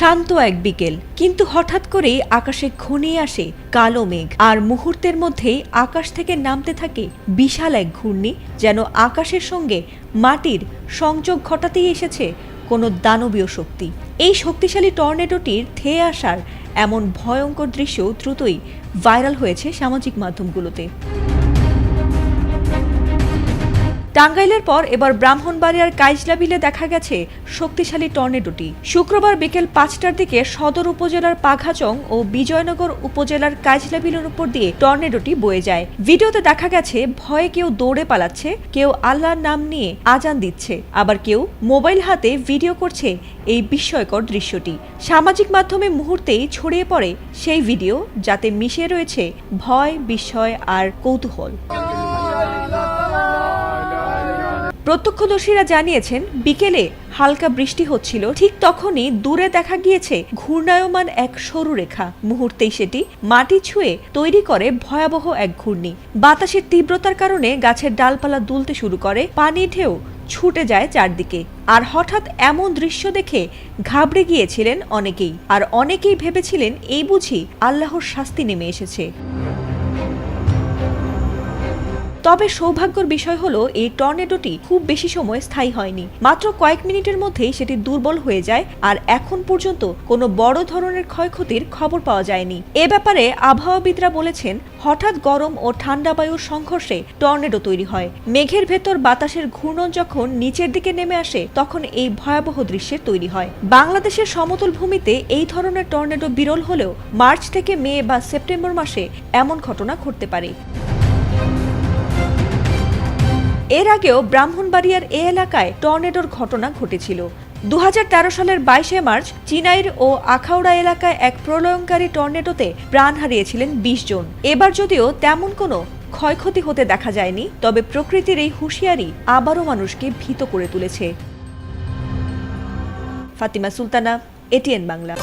শান্ত এক বিকেল, কিন্তু হঠাৎ করেই আকাশে ঘনিয়ে আসে কালো মেঘ, আর মুহূর্তের মধ্যেই আকাশ থেকে নামতে থাকে বিশাল এক ঘূর্ণি, যেন আকাশের সঙ্গে মাটির সংযোগ ঘটাতেই এসেছে কোনো দানবীয় শক্তি। এই শক্তিশালী টর্নেডোটির ধেয়ে আসার এমন ভয়ঙ্কর দৃশ্য দ্রুতই ভাইরাল হয়েছে সামাজিক মাধ্যমগুলোতে। টাঙ্গাইলের পর এবার ব্রাহ্মণবাড়িয়ার কাইজলাবিলে দেখা গেছে শক্তিশালী টর্নেডোটি। শুক্রবার বিকেল ৫টার দিকে সদর উপজেলার পাঘাচং ও বিজয়নগর উপজেলার কাইজলাবিলের উপর দিয়ে টর্নেডোটি বয়ে যায়। ভিডিওতে দেখা গেছে ভয়ে কেউ দৌড়ে পালাচ্ছে, কেউ আল্লাহর নাম নিয়ে আজান দিচ্ছে, আবার কেউ মোবাইল হাতে ভিডিও করছে এই বিস্ময়কর দৃশ্যটি। সামাজিক মাধ্যমে মুহূর্তেই ছড়িয়ে পড়ে সেই ভিডিও, যাতে মিশে রয়েছে ভয়, বিস্ময় আর কৌতূহল। প্রত্যক্ষদর্শীরা জানিয়েছেন, বিকেলে হালকা বৃষ্টি হচ্ছিল, ঠিক তখনই দূরে দেখা গিয়েছে ঘূর্ণায়মান এক সরু রেখা। মুহূর্তেই সেটি মাটি ছুঁয়ে তৈরি করে ভয়াবহ এক ঘূর্ণি। বাতাসের তীব্রতার কারণে গাছের ডালপালা দুলতে শুরু করে, পানির ঢেউ ছুটে যায় চারদিকে। আর হঠাৎ এমন দৃশ্য দেখে ঘাবড়ে গিয়েছিলেন অনেকেই, আর অনেকেই ভেবেছিলেন এই বুঝি আল্লাহর শাস্তি নেমে এসেছে। তবে সৌভাগ্যের বিষয় হলো, এই টর্নেডোটি খুব বেশি সময় স্থায়ী হয়নি। মাত্র কয়েক মিনিটের মধ্যেই সেটি দুর্বল হয়ে যায়, আর এখন পর্যন্ত কোনো বড় ধরনের ক্ষয়ক্ষতির খবর পাওয়া যায়নি। এ ব্যাপারে আবহাওয়াবিদরা বলেছেন, হঠাৎ গরম ও ঠান্ডা বায়ুর সংঘর্ষে টর্নেডো তৈরি হয়। মেঘের ভেতর বাতাসের ঘূর্ণন যখন নিচের দিকে নেমে আসে, তখন এই ভয়াবহ দৃশ্যের তৈরি হয়। বাংলাদেশের সমতল ভূমিতে এই ধরনের টর্নেডো বিরল হলেও মার্চ থেকে মে বা সেপ্টেম্বর মাসে এমন ঘটনা ঘটতে পারে। এর আগেও ব্রাহ্মণবাড়িয়ার এ এলাকায় টর্নেডোর ঘটনা ঘটেছিল। ২০১৩ সালের ২২শে মার্চ চিনাইর ও আখাউড়া এলাকায় এক প্রলয়ঙ্কারী টর্নেডোতে প্রাণ হারিয়েছিলেন ২০ জন। এবার যদিও তেমন কোনো ক্ষয়ক্ষতি হতে দেখা যায়নি, তবে প্রকৃতির এই হুঁশিয়ারি আবারও মানুষকে ভীত করে তুলেছে। ফাতিমা সুলতানা, এটিএন বাংলা।